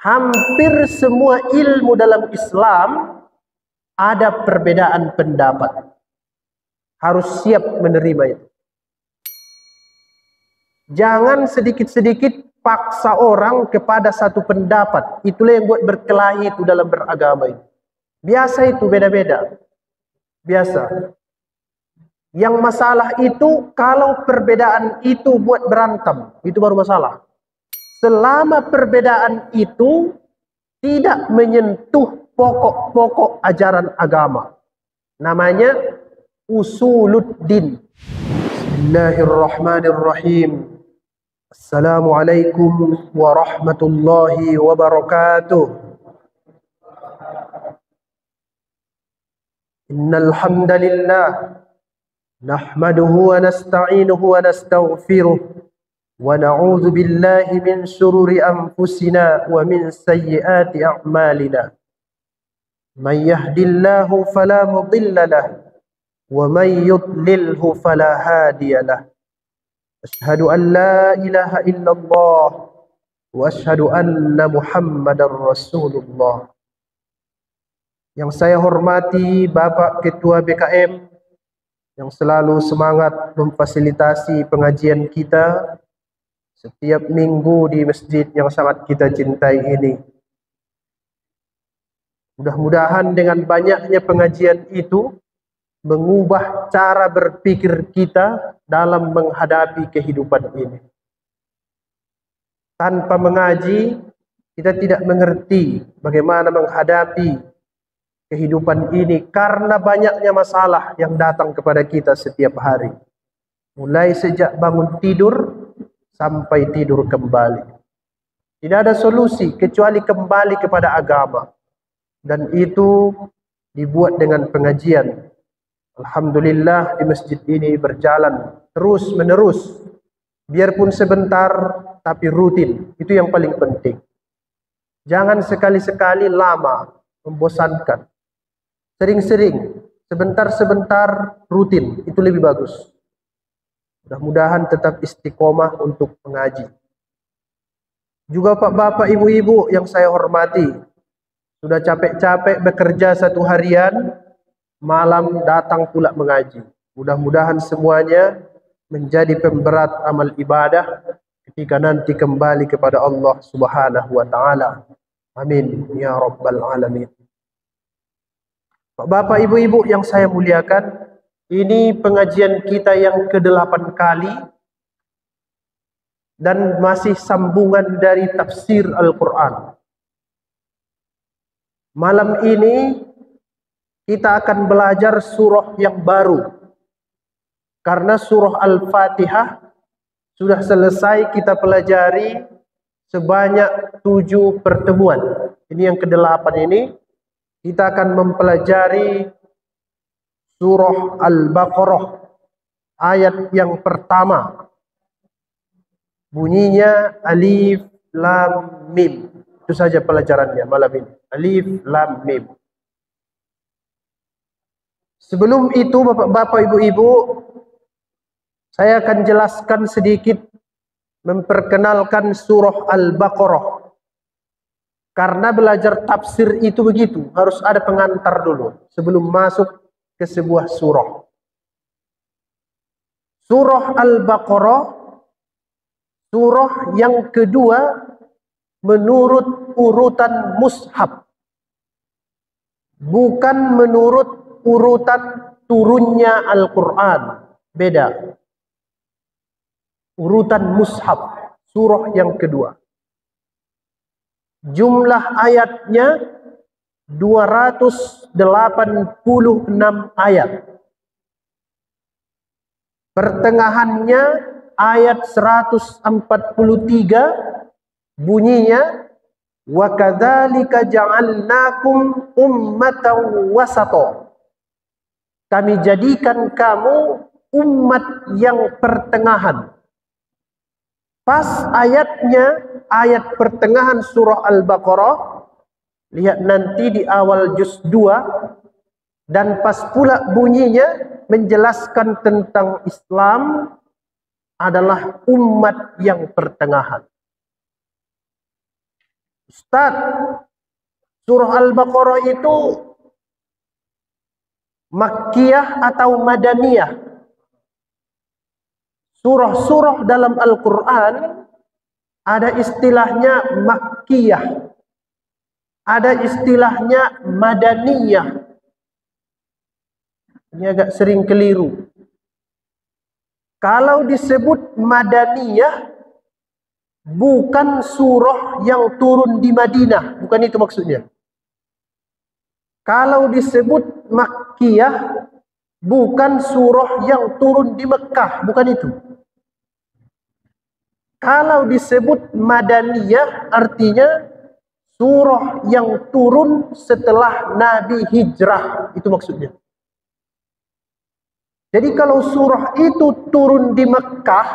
hampir semua ilmu dalam Islam ada perbedaan pendapat. Harus siap menerima itu. Jangan sedikit-sedikit paksa orang kepada satu pendapat. Itulah yang buat berkelahi itu dalam beragama ini. Biasa itu beda-beda. Biasa. Yang masalah itu kalau perbedaan itu buat berantem, itu baru masalah. Selama perbedaan itu tidak menyentuh pokok-pokok ajaran agama, namanya usuluddin. Bismillahirrahmanirrahim. Assalamualaikum warahmatullahi wabarakatuh. Innal hamdalillah nahmaduhu wa nasta'inuhu wa nastaghfiruh wa na'udzu billahi min shururi anfusina wa min sayyiati a'malina. Man yahdihillahu fala mudilla lahu wa man yudlilhu fala hadiya lahu. Asyhadu an la ilaha illallah wa asyhadu anna Muhammadar Rasulullah. Yang saya hormati Bapak Ketua BKM yang selalu semangat memfasilitasi pengajian kita setiap minggu di masjid yang sangat kita cintai ini. Mudah-mudahan dengan banyaknya pengajian itu mengubah cara berpikir kita dalam menghadapi kehidupan ini. Tanpa mengaji, kita tidak mengerti bagaimana menghadapi kehidupan ini karena banyaknya masalah yang datang kepada kita setiap hari. Mulai sejak bangun tidur sampai tidur kembali. Tidak ada solusi kecuali kembali kepada agama. Dan itu dibuat dengan pengajian. Alhamdulillah di masjid ini berjalan terus menerus. Biarpun sebentar tapi rutin. Itu yang paling penting. Jangan sekali-sekali lama, membosankan. Sering-sering, sebentar-sebentar rutin. Itu lebih bagus. Mudah-mudahan tetap istiqomah untuk mengaji. Juga Pak Bapak Ibu-Ibu yang saya hormati. Sudah capek-capek bekerja satu harian, malam datang pula mengaji. Mudah-mudahan semuanya menjadi pemberat amal ibadah ketika nanti kembali kepada Allah Subhanahu wa taala. Amin ya rabbal alamin. Bapak Ibu-Ibu yang saya muliakan, ini pengajian kita yang ke-8 kali dan masih sambungan dari tafsir Al-Quran. Malam ini kita akan belajar surah yang baru. Karena surah Al-Fatihah sudah selesai kita pelajari sebanyak 7 pertemuan. Ini yang ke-8 ini. Kita akan mempelajari surah Al-Baqarah ayat yang pertama. Bunyinya Alif Lam Mim. Itu saja pelajarannya malam ini. Alif Lam Mim. Sebelum itu Bapak Ibu-Ibu, saya akan jelaskan sedikit memperkenalkan surah Al-Baqarah. Karena belajar tafsir itu begitu, harus ada pengantar dulu sebelum masuk ke sebuah surah. Surah Al-Baqarah, surah yang kedua menurut urutan mushaf. Bukan menurut urutan turunnya Al-Quran. Beda. Urutan mushaf, surah yang kedua. Jumlah ayatnya 286 ayat. Pertengahannya ayat 143 bunyinya wa kadzalika ja'alnakum ummatan wasata. Kami jadikan kamu umat yang pertengahan. Pas ayatnya, ayat pertengahan surah Al-Baqarah, lihat nanti di awal juz 2, dan pas pula bunyinya menjelaskan tentang Islam adalah umat yang pertengahan. Ustaz, surah Al-Baqarah itu Makkiyah atau Madaniyah? Surah-surah dalam Al-Quran ada istilahnya Makkiyah, ada istilahnya Madaniyah. Ini agak sering keliru. Kalau disebut Madaniyah, bukan surah yang turun di Madinah, bukan itu maksudnya. Kalau disebut Makkiyah, bukan surah yang turun di Mekah, bukan itu. Kalau disebut Madaniyah, artinya surah yang turun setelah Nabi hijrah, itu maksudnya. Jadi kalau surah itu turun di Mekah,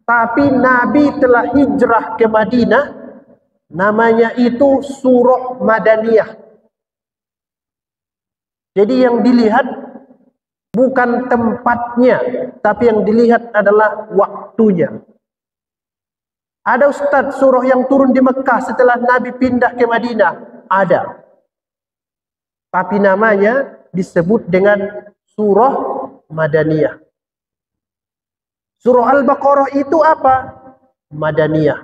tapi Nabi telah hijrah ke Madinah, namanya itu surah Madaniyah. Jadi yang dilihat bukan tempatnya, tapi yang dilihat adalah waktunya. Ada Ustaz surah yang turun di Mekah setelah Nabi pindah ke Madinah? Ada. Tapi namanya disebut dengan surah Madaniyah. Surah Al-Baqarah itu apa? Madaniyah.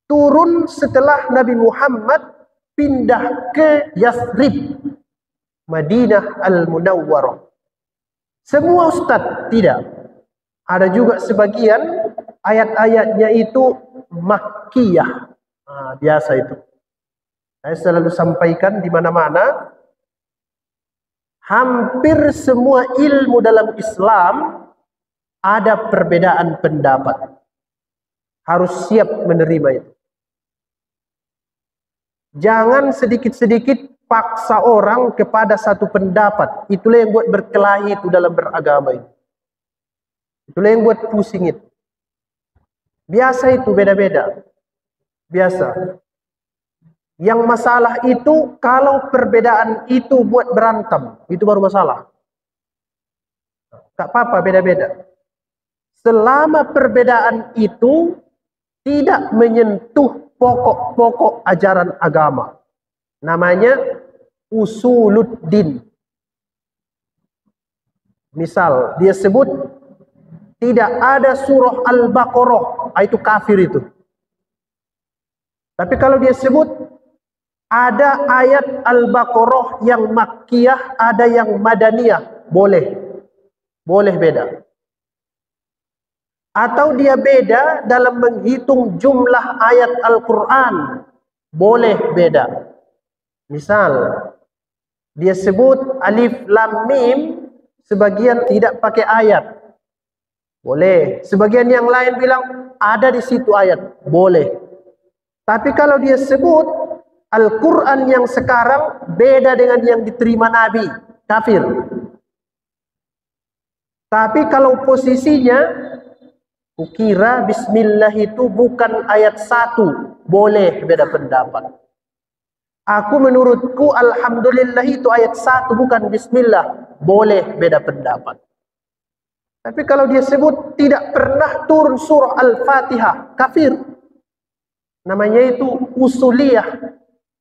Turun setelah Nabi Muhammad pindah ke Yathrib, Madinah Al-Munawwarah. Semua Ustaz tidak. Ada juga sebagian ayat-ayatnya itu Makkiyah. Biasa itu. Saya selalu sampaikan di mana-mana, hampir semua ilmu dalam Islam ada perbedaan pendapat. Harus siap menerima itu. Jangan sedikit-sedikit paksa orang kepada satu pendapat. Itulah yang buat berkelahi itu dalam beragama itu. Itulah yang buat pusing itu. Biasa itu beda-beda. Biasa. Yang masalah itu kalau perbedaan itu buat berantem, itu baru masalah. Tak apa-apa beda-beda. Selama perbedaan itu tidak menyentuh pokok-pokok ajaran agama. Namanya usuluddin. Misal, dia sebut tidak ada surah Al-Baqarah, itu kafir itu. Tapi kalau dia sebut ada ayat Al-Baqarah yang Makkiyah, ada yang Madaniyah, boleh. Boleh beda. Atau dia beda dalam menghitung jumlah ayat Al-Quran, boleh beda. Misal, dia sebut alif lam mim, sebagian tidak pakai ayat, boleh. Sebagian yang lain bilang ada di situ ayat, boleh. Tapi kalau dia sebut Al-Quran yang sekarang beda dengan yang diterima Nabi, kafir. Tapi kalau posisinya ukira bismillah itu bukan ayat 1, boleh beda pendapat. Aku menurutku alhamdulillah itu ayat 1 bukan bismillah, boleh beda pendapat. Tapi kalau dia sebut tidak pernah turun surah Al-Fatihah, kafir. Namanya itu usuliyah,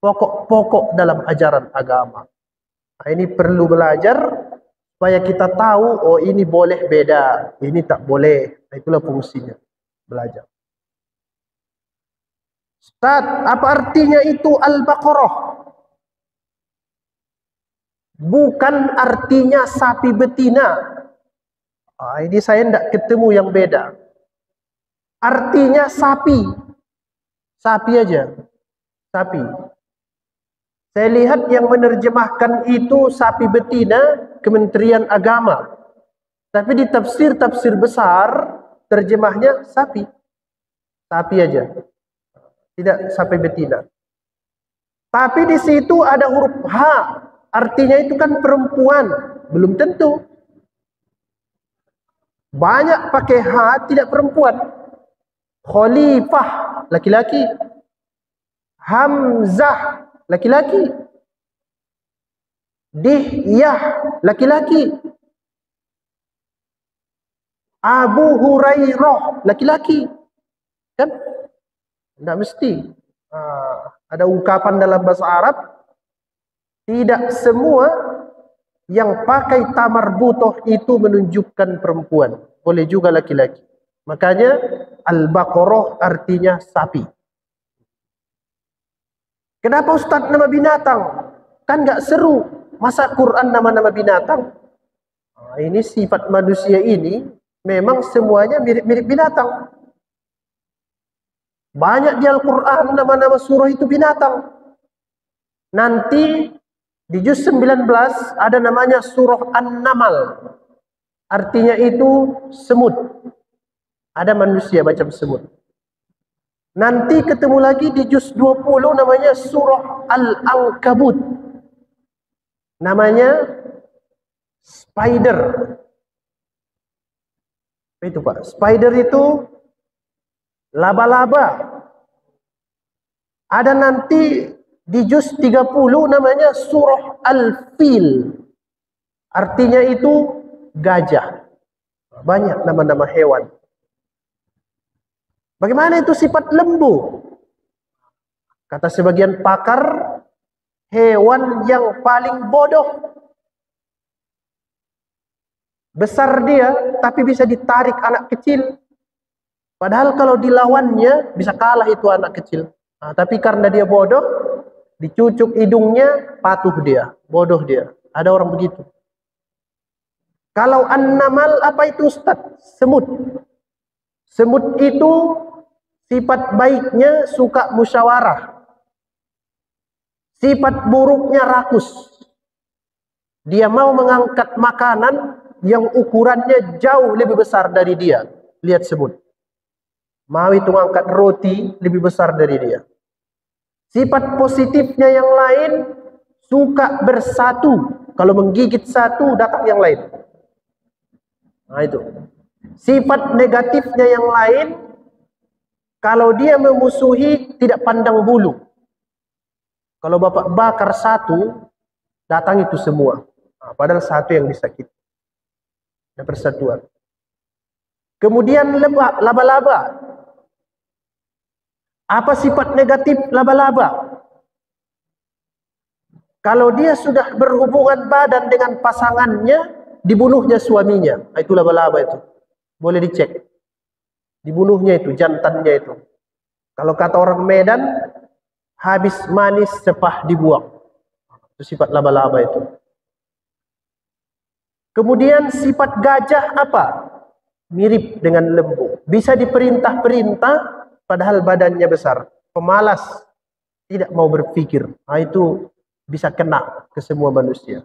pokok-pokok dalam ajaran agama. Nah, ini perlu belajar supaya kita tahu, oh ini boleh beda, ini tak boleh. Nah, itulah fungsinya, belajar. Ustaz, apa artinya itu Al-Baqarah? Bukan artinya sapi betina. Ini saya tidak ketemu yang beda. Artinya sapi. Sapi aja. Sapi. Saya lihat yang menerjemahkan itu sapi betina, Kementerian Agama. Tapi di tafsir-tafsir besar, terjemahnya sapi. Sapi aja. Tidak sapi betina. Tapi di situ ada huruf H. Artinya itu kan perempuan. Belum tentu. Banyak pakai H, tidak perempuan. Khalifah, laki-laki. Hamzah, laki-laki. Dihyah, laki-laki. Abu Hurairah, laki-laki. Kan? Tidak mesti. Ada ungkapan dalam bahasa Arab, tidak semua yang pakai tamar butoh itu menunjukkan perempuan, boleh juga laki-laki. Makanya Al-Baqarah artinya sapi. Kenapa Ustadz nama binatang? Kan gak seru. Masa Quran nama-nama binatang? Ini sifat manusia ini memang semuanya mirip-mirip binatang. Banyak di Al-Quran nama-nama surah itu binatang. Nanti di juz 19 ada namanya surah An-Namal. Artinya itu semut. Ada manusia macam semut. Nanti ketemu lagi di juz 20 namanya surah Al-Ankabut. Namanya spider. Itu Pak, spider itu laba-laba. Ada nanti di juz 30 namanya surah Al-Fil. Artinya itu gajah. Banyak nama-nama hewan. Bagaimana itu sifat lembu? Kata sebagian pakar, hewan yang paling bodoh. Besar dia, tapi bisa ditarik anak kecil. Padahal kalau dilawannya, bisa kalah itu anak kecil. Tapi karena dia bodoh, dicucuk hidungnya, patuh dia. Bodoh dia. Ada orang begitu. Kalau An-Namal, apa itu Ustaz? Semut. Semut itu sifat baiknya suka musyawarah. Sifat buruknya rakus. Dia mau mengangkat makanan yang ukurannya jauh lebih besar dari dia. Lihat semut. Mau itu mengangkat roti lebih besar dari dia. Sifat positifnya yang lain, suka bersatu. Kalau menggigit satu, datang yang lain. Nah itu. Sifat negatifnya yang lain, kalau dia memusuhi, tidak pandang bulu. Kalau Bapak bakar satu, datang itu semua. Padahal satu yang disakiti. Ada persatuan. Kemudian laba-laba. Apa sifat negatif laba-laba? Kalau dia sudah berhubungan badan dengan pasangannya, dibunuhnya suaminya. Itu laba-laba itu. Boleh dicek. Dibunuhnya itu, jantannya itu. Kalau kata orang Medan, habis manis sepah dibuang. Itu sifat laba-laba itu. Kemudian sifat gajah apa? Mirip dengan lembu. Bisa diperintah-perintah, padahal badannya besar. Pemalas, tidak mau berpikir. Itu bisa kena ke semua manusia.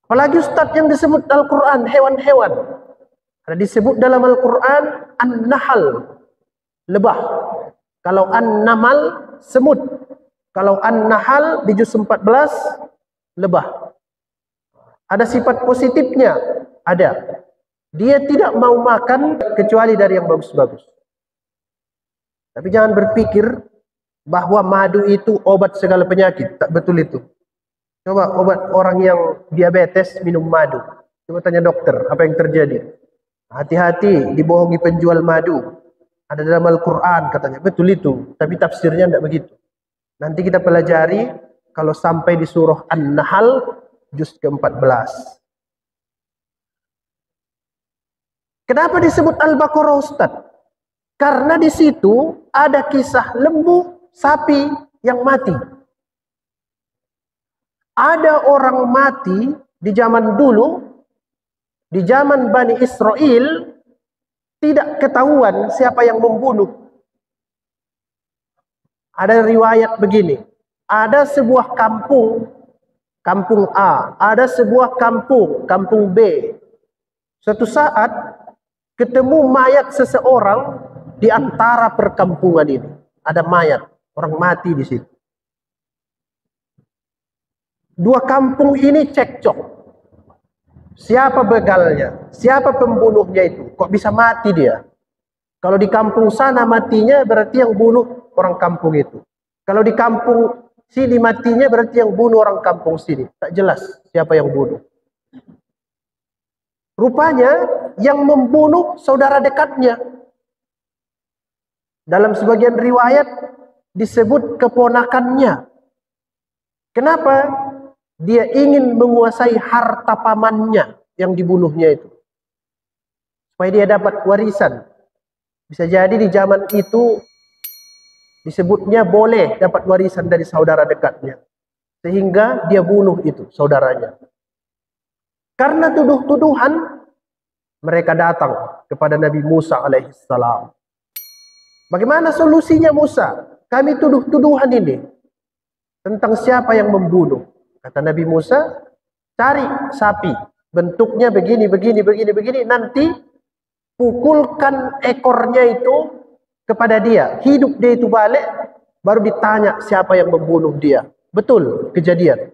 Apalagi Ustadz yang disebut Al-Quran, hewan-hewan. Ada disebut dalam Al-Quran, An-Nahal, lebah. Kalau An-Namal, semut. Kalau An-Nahal, di juz 14, lebah. Ada sifat positifnya? Ada. Dia tidak mau makan kecuali dari yang bagus-bagus. Tapi jangan berpikir bahwa madu itu obat segala penyakit. Tak betul itu. Coba obat orang yang diabetes minum madu. Coba tanya dokter, apa yang terjadi? Hati-hati dibohongi penjual madu. Ada dalam Al-Quran katanya. Betul itu. Tapi tafsirnya tidak begitu. Nanti kita pelajari kalau sampai di surah An-Nahl juz ke-14. Kenapa disebut Al-Baqarah Ustaz? Karena di situ ada kisah lembu, sapi yang mati. Ada orang mati di zaman dulu, di zaman Bani Israel, tidak ketahuan siapa yang membunuh. Ada riwayat begini, ada sebuah kampung, kampung A, ada sebuah kampung, kampung B. Suatu saat ketemu mayat seseorang di antara perkampungan ini. Ada mayat, orang mati di situ. Dua kampung ini cekcok. Siapa begalnya? Siapa pembunuhnya itu? Kok bisa mati dia? Kalau di kampung sana matinya berarti yang bunuh orang kampung itu. Kalau di kampung sini matinya berarti yang bunuh orang kampung sini. Tak jelas siapa yang bunuh. Rupanya yang membunuh saudara dekatnya. Dalam sebagian riwayat disebut keponakannya. Kenapa? Dia ingin menguasai harta pamannya yang dibunuhnya itu, supaya dia dapat warisan. Bisa jadi di zaman itu disebutnya boleh dapat warisan dari saudara dekatnya, sehingga dia bunuh itu saudaranya. Karena tuduh-tuduhan, mereka datang kepada Nabi Musa alaihissalam. Bagaimana solusinya Musa? Kami tuduh-tuduhan ini tentang siapa yang membunuh. Kata Nabi Musa, cari sapi, bentuknya begini, begini, begini, begini, nanti pukulkan ekornya itu kepada dia, hidup dia itu balik, baru ditanya siapa yang membunuh dia. Betul kejadian.